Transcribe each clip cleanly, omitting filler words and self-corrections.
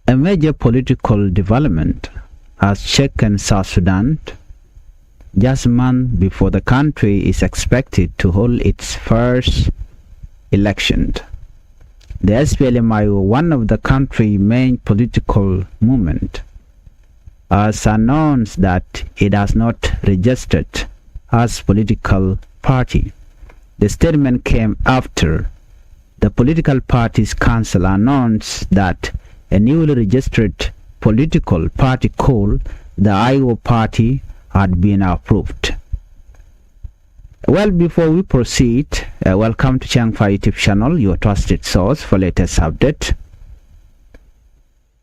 A major political development has shaken South Sudan just a month before the country is expected to hold its first election. The SPLMA, one of the country's main political movements, has announced that it has not registered as political party. The statement came after the political parties council announced that a newly registered political party called the IO Party had been approved. Well, before we proceed, welcome to Changfied YouTube channel, your trusted source for latest update.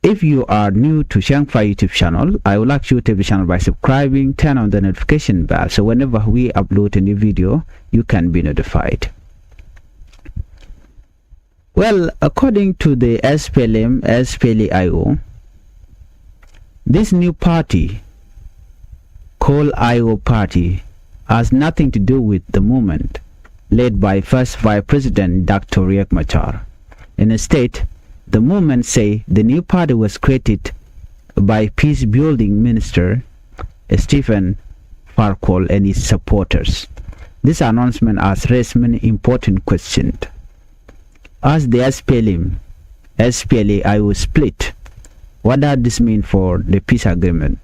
If you are new to Changfied YouTube channel, I would like you to the channel by subscribing, turn on the notification bell so whenever we upload a new video, you can be notified. Well, according to the SPLMA, this new party called IO Party has nothing to do with the movement led by First Vice President Dr. Riek Machar. Instead, the movement say the new party was created by peace-building minister Stephen Farquhar and his supporters. This announcement has raised many important questions. As the SPLA split, what does this mean for the peace agreement?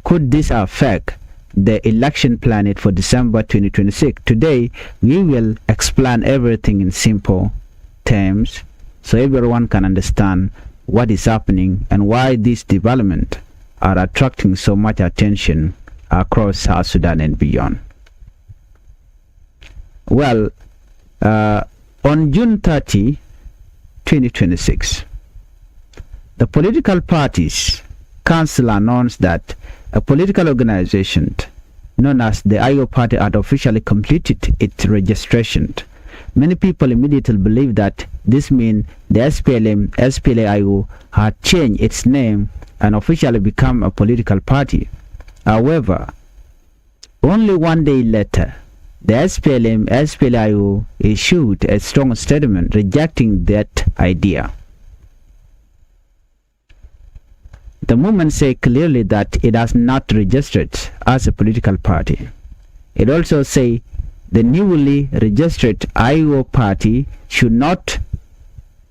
Could this affect the election planned for December 2026? Today, we will explain everything in simple terms so everyone can understand what is happening and why these developments are attracting so much attention across South Sudan and beyond. Well, on June 30, 2026, the political parties council announced that a political organization known as the IO Party had officially completed its registration. Many people immediately believe that this means the SPLA-IO had changed its name and officially become a political party. However, only one day later, the SPLA-IO issued a strong statement rejecting that idea. The movement says clearly that it has not registered as a political party. It also says the newly registered IO Party should not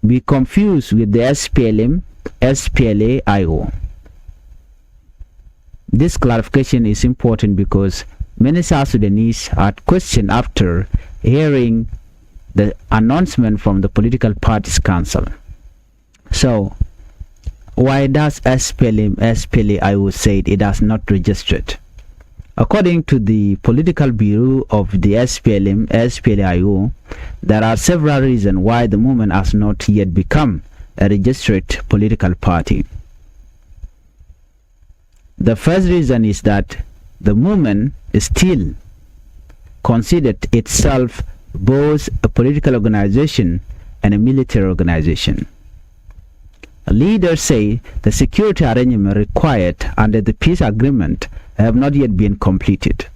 be confused with the SPLA-IO. This clarification is important because many South Sudanese had questioned after hearing the announcement from the political parties council. So, why does SPLA-IO say it has not registered? According to the political bureau of the SPLA-IO, there are several reasons why the movement has not yet become a registered political party. The first reason is that the movement still considered itself both a political organization and a military organization. Leaders say the security arrangement required under the peace agreement have not yet been completed.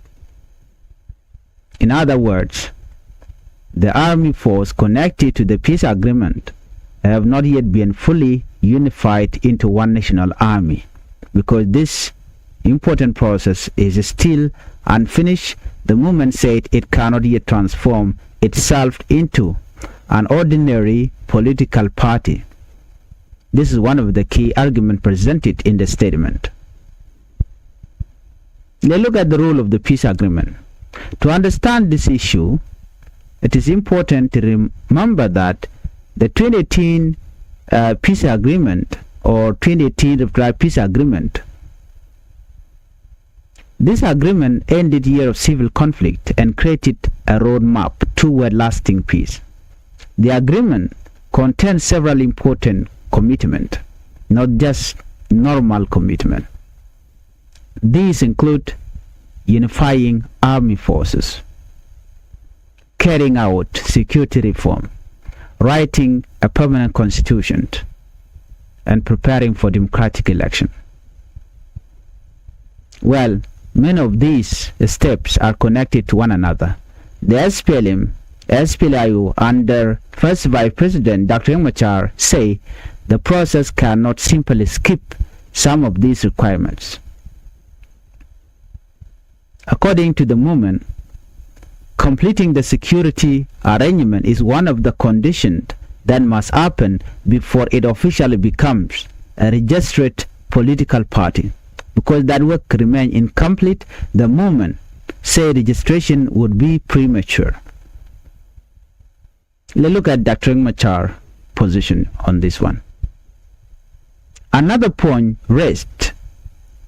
In other words, the army force connected to the peace agreement have not yet been fully unified into one national army, because this important process is still unfinished. The movement said it cannot yet transform itself into an ordinary political party. This is one of the key arguments presented in the statement. Let's look at the role of the peace agreement. To understand this issue, it is important to remember that the 2018 peace agreement or 2018 peace agreement, this agreement ended a year of civil conflict and created a roadmap toward lasting peace. The agreement contains several important commitments, not just normal commitment. These include unifying army forces, carrying out security reform, writing a permanent constitution, and preparing for democratic election. Well, many of these steps are connected to one another. The SPLA-IO under First Vice President Dr. Riek Machar say the process cannot simply skip some of these requirements. According to the movement, completing the security arrangement is one of the conditions that must happen before it officially becomes a registered political party. Because that work remains incomplete, the movement say registration would be premature. Let's look at Dr. Machar position on this one. Another point raised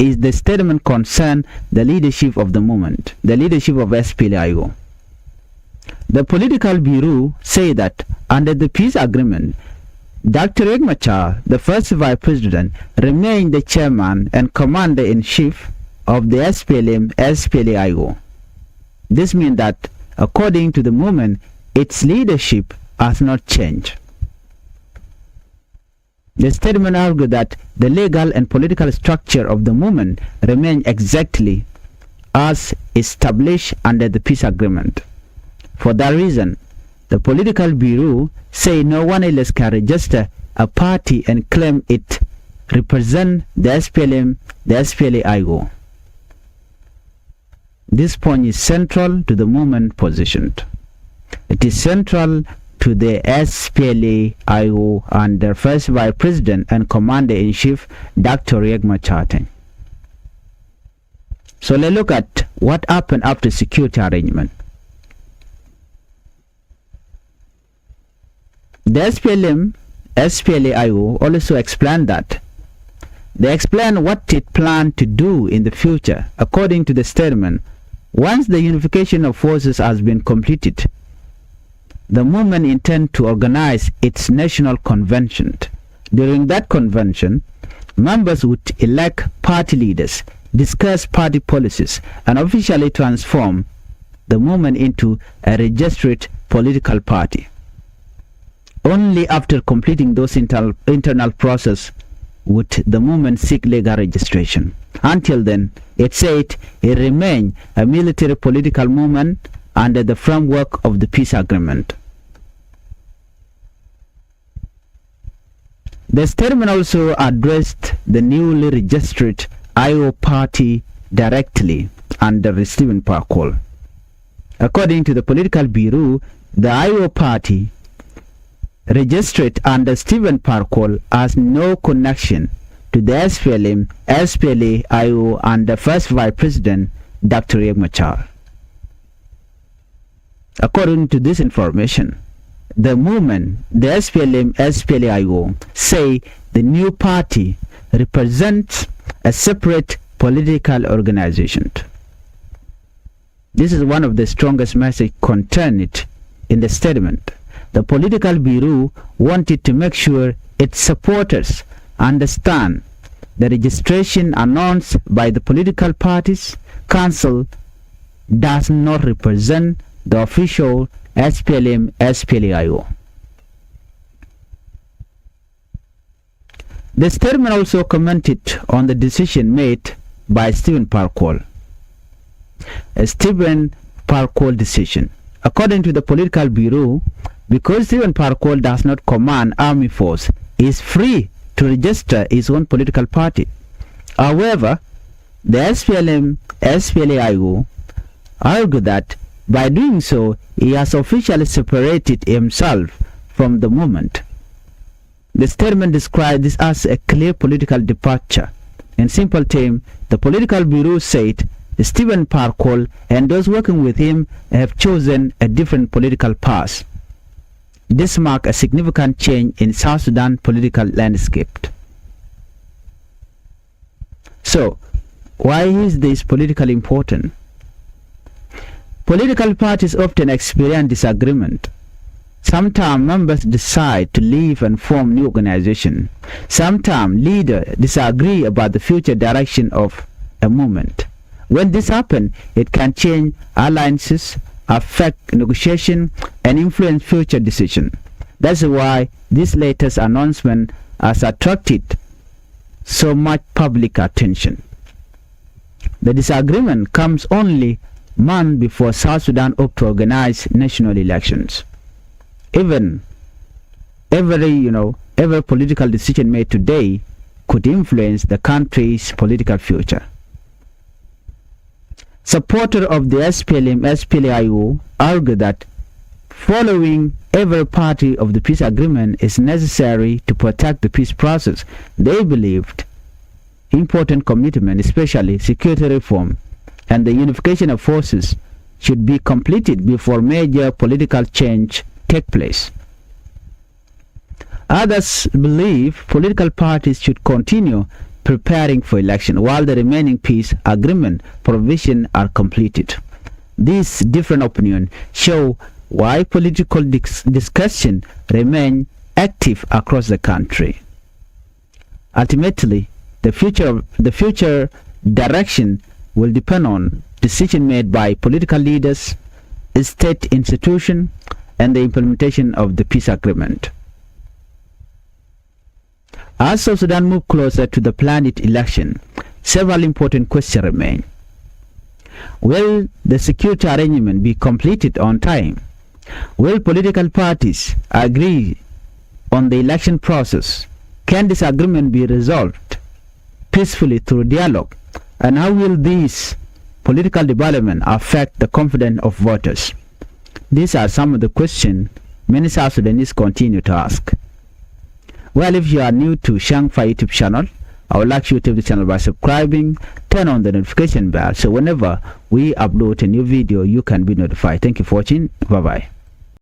is the statement concern the leadership of the movement, the leadership of SPLIO. The political bureau say that under the peace agreement, Dr. Riek Machar, the first vice president, remained the chairman and commander-in-chief of the SPLMA-SPLIO. This means that, according to the movement, its leadership has not changed. The statement argued that the legal and political structure of the movement remains exactly as established under the peace agreement. For that reason, the political bureau say no one else can register a party and claim it represents the SPLM, the SPLAIO. This point is central to the movement positioned. It is central to the SPLAIO and their first vice president and commander-in-chief, Dr. Riek Machar. So let's look at what happened after security arrangement. The SPLM, SPLAIO also explained that they explained what it planned to do in the future. According to the statement, once the unification of forces has been completed, the movement intends to organize its national convention. During that convention, members would elect party leaders, discuss party policies, and officially transform the movement into a registered political party. Only after completing those internal process would the movement seek legal registration. Until then, it said it remained a military political movement under the framework of the peace agreement. The statement also addressed the newly registered IO party directly under Stephen Parkour. According to the political bureau, the IO party registered under Stephen Parkour has no connection to the SPLM, SPLAIO and the first vice president, Dr. Riek Machar. According to this information, the movement, the SPLM, SPLAIO, say the new party represents a separate political organization. This is one of the strongest messages contained in the statement. The political bureau wanted to make sure its supporters understand the registration announced by the political parties council does not represent the official SPLM, SPLAIO. The statement also commented on the decision made by Stephen Parkour. A Stephen Parkour decision. According to the political bureau, because Stephen Parkour does not command army force, he is free to register his own political party. However, the SPLM, SPLAIO argued that by doing so, he has officially separated himself from the movement. The statement described this as a clear political departure. In simple terms, the political bureau said Stephen Parkour and those working with him have chosen a different political path. This marks a significant change in South Sudan political landscape. So, why is this politically important? Political parties often experience disagreement. Sometimes members decide to leave and form new organizations. Sometimes leaders disagree about the future direction of a movement. When this happens, it can change alliances, affect negotiation, and influence future decisions. That's why this latest announcement has attracted so much public attention. The disagreement comes only months before South Sudan hopes to organize national elections. Every every political decision made today could influence the country's political future. Supporters of the SPLM-SPLAIO argue that following every party of the peace agreement is necessary to protect the peace process. They believed important commitment, especially security reform and the unification of forces, should be completed before major political change take place. Others believe political parties should continue preparing for election while the remaining peace agreement provisions are completed. These different opinions show why political discussion remain active across the country. Ultimately, the future direction will depend on decisions made by political leaders, state institutions, and the implementation of the peace agreement. As South Sudan moves closer to the planned election, several important questions remain. Will the security arrangement be completed on time? Will political parties agree on the election process? Can this agreement be resolved peacefully through dialogue? And how will these political development affect the confidence of voters? These are some of the questions many South Sudanese continue to ask. Well, if you are new to Changfied YouTube channel, I would like you to the channel by subscribing, turn on the notification bell so whenever we upload a new video, you can be notified. Thank you for watching. Bye-bye.